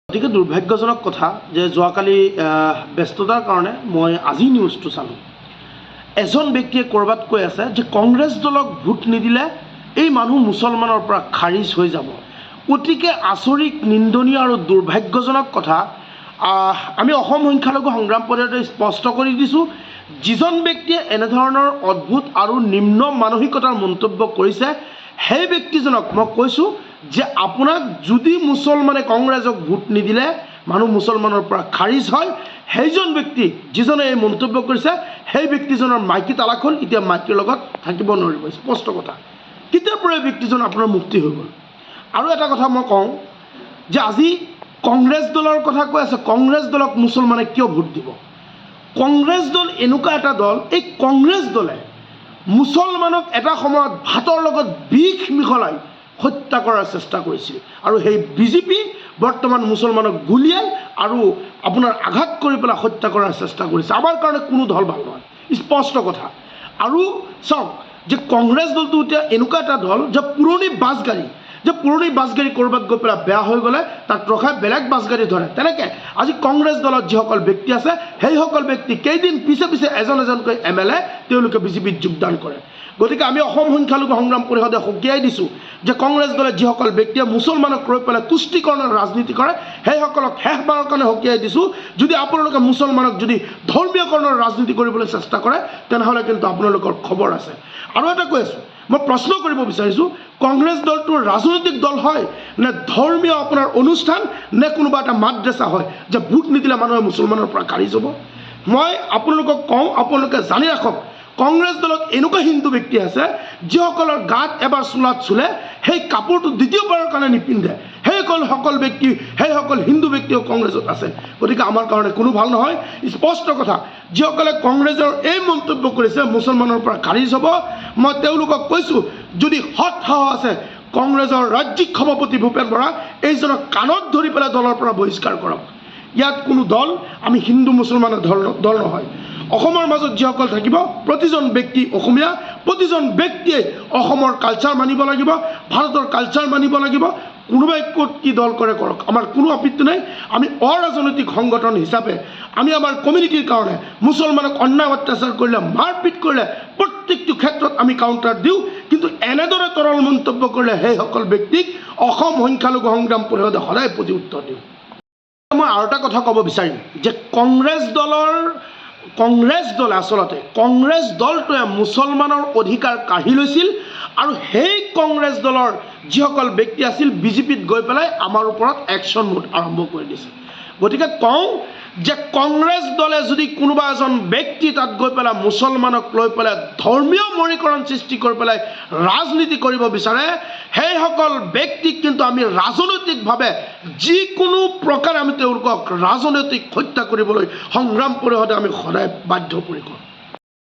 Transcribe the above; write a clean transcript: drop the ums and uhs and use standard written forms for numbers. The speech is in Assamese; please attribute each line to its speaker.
Speaker 1: গতিকে দুৰ্ভাগ্যজনক কথা যে যোৱাকালি ব্যস্ততাৰ কাৰণে মই আজি নিউজটো চালোঁ। এজন ব্যক্তিয়ে ক'ৰবাত কৈ আছে যে কংগ্ৰেছ দলক ভোট নিদিলে এই মানুহ মুছলমানৰ পৰা খাৰিজ হৈ যাব। গতিকে আচৰিত নিন্দনীয় আৰু দুৰ্ভাগ্যজনক কথা। আমি অসম সংখ্যালঘু সংগ্ৰাম পৰিষদে স্পষ্ট কৰি দিছোঁ, যিজন ব্যক্তিয়ে এনেধৰণৰ অদ্ভুত আৰু নিম্ন মানসিকতাৰ মন্তব্য কৰিছে সেই ব্যক্তিজনক মই কৈছোঁ যে আপোনাক যদি মুছলমানে কংগ্ৰেছক ভোট নিদিলে মানুহ মুছলমানৰ পৰা খাৰিজ হয়, সেইজন ব্যক্তি যিজনে এই মন্তব্য কৰিছে সেই ব্যক্তিজনৰ মাইকী তালাক হ'ল, এতিয়া মাইকীৰ লগত থাকিব নোৱাৰিব। স্পষ্ট কথা। কেতিয়াৰ পৰা এই ব্যক্তিজন আপোনাৰ মুক্তি হৈ গ'ল। আৰু এটা কথা মই কওঁ যে আজি কংগ্ৰেছ দলৰ কথা কৈ আছে, কংগ্ৰেছ দলক মুছলমানে কিয় ভোট দিব? কংগ্ৰেছ দল এনেকুৱা এটা দল, এই কংগ্ৰেছ দলে মুছলমানক এটা সময়ত ভাতৰ লগত বিষ মিহলাই হত্যা কৰাৰ চেষ্টা কৰিছিল। আৰু সেই বিজেপি বৰ্তমান মুছলমানক গুলিয়াই আৰু আপোনাৰ আঘাত কৰি পেলাই হত্যা কৰাৰ চেষ্টা কৰিছে। আমাৰ কাৰণে কোনো দল ভাল নহয়, স্পষ্ট কথা। আৰু চাওক যে কংগ্ৰেছ দলটো এতিয়া এনেকুৱা এটা দল যে পুৰণি বাছ গাড়ী ক'ৰবাত গৈ পেলাই বেয়া হৈ গ'লে তাক ৰখাই বেলেগ বাছ গাড়ী ধৰে। তেনেকৈ আজি কংগ্ৰেছ দলত যিসকল ব্যক্তি আছে সেইসকল ব্যক্তি কেইদিন পিছে পিছে এজনকৈ MLA তেওঁলোকে বিজেপিত যোগদান কৰে। গতিকে আমি অসম সংখ্যালঘু সংগ্ৰাম পৰিষদে সকীয়াই দিছোঁ যে কংগ্ৰেছ দলে যিসকল ব্যক্তিয়ে মুছলমানক লৈ পেলাই তুষ্টিকৰণৰ ৰাজনীতি কৰে সেইসকলক শেষবাৰৰ কাৰণে সকীয়াই দিছোঁ, যদি আপোনালোকে মুছলমানক যদি ধৰ্মীয়কৰণৰ ৰাজনীতি কৰিবলৈ চেষ্টা কৰে তেনেহ'লে কিন্তু আপোনালোকৰ খবৰ আছে। আৰু এটা কৈ আছোঁ, মই প্ৰশ্ন কৰিব বিচাৰিছোঁ, কংগ্ৰেছ দলটো ৰাজনৈতিক দল হয় নে ধৰ্মীয় আপোনাৰ অনুষ্ঠান নে কোনোবা এটা মাদ্ৰাছা হয় যে ভোট নিদিলে মানুহে মুছলমানৰ পৰা খাৰিজ হ'ব? মই আপোনালোকক কওঁ, আপোনালোকে জানি ৰাখক, কংগ্ৰেছ দলত এনেকুৱা হিন্দু ব্যক্তি আছে যিসকলৰ গাত এবাৰ চোলাত চুলে সেই কাপোৰটো দ্বিতীয়বাৰৰ কাৰণে নিপিন্ধে। সেইসকল হিন্দু ব্যক্তিও কংগ্ৰেছত আছে। গতিকে আমাৰ কাৰণে কোনো ভাল নহয়। স্পষ্ট কথা, যিসকলে কংগ্ৰেছৰ এই মন্তব্য কৰিছে মুছলমানৰ পৰা খাৰিজ হ'ব, মই তেওঁলোকক কৈছোঁ যদি সৎ সাহস আছে কংগ্ৰেছৰ ৰাজ্যিক সভাপতি ভূপেন বৰা এইজনক কাণত ধৰি পেলাই দলৰ পৰা বহিষ্কাৰ কৰক। ইয়াত কোনো দল আমি হিন্দু মুছলমানৰ দল নহয়। অসমৰ মাজত যিসকল থাকিব প্ৰতিজন ব্যক্তি অসমীয়া, প্ৰতিজন ব্যক্তিয়ে অসমৰ কালচাৰ মানিব লাগিব, ভাৰতৰ কালচাৰ মানিব লাগিব। কোনোবাই ক'ত কি দল কৰে কৰক, আমাৰ কোনো আপত্তি নাই। আমি অৰাজনৈতিক সংগঠন হিচাপে আমি আমাৰ কমিউনিটিৰ কাৰণে মুছলমানক অন্যায় অত্যাচাৰ কৰিলে, মাৰপিট কৰিলে প্ৰত্যেকটো ক্ষেত্ৰত আমি কাউণ্টাৰ দিওঁ। কিন্তু এনেদৰে তৰল মন্তব্য কৰিলে সেইসকল ব্যক্তিক অসম সংখ্যালঘু সংগ্ৰাম পৰিষদে সদায় প্ৰতি উত্তৰ দিওঁ। মই আৰু এটা কথা ক'ব বিচাৰিম যে কংগ্ৰেছ দলটোৱে মুছলমানৰ অধিকাৰ কাঢ়ি লৈছিল আৰু সেই কংগ্ৰেছ দলৰ যিসকল ব্যক্তি আছিল বিজেপিত গৈ পেলাই আমাৰ ওপৰত একশ্যন মুড আৰম্ভ কৰি দিছিল। গতিকে কওঁ যে কংগ্ৰেছ দলে যদি কোনোবা এজন ব্যক্তি তাত গৈ পেলাই মুছলমানক লৈ পেলাই ধৰ্মীয় মৰীকৰণ সৃষ্টি কৰি পেলাই ৰাজনীতি কৰিব বিচাৰে সেইসকল ব্যক্তিক কিন্তু আমি ৰাজনৈতিকভাৱে যিকোনো প্ৰকাৰে আমি তেওঁলোকক ৰাজনৈতিক হত্যা কৰিবলৈ সংগ্ৰাম পৰিষদে আমি সদায় বাধ্যপৰিকৰ।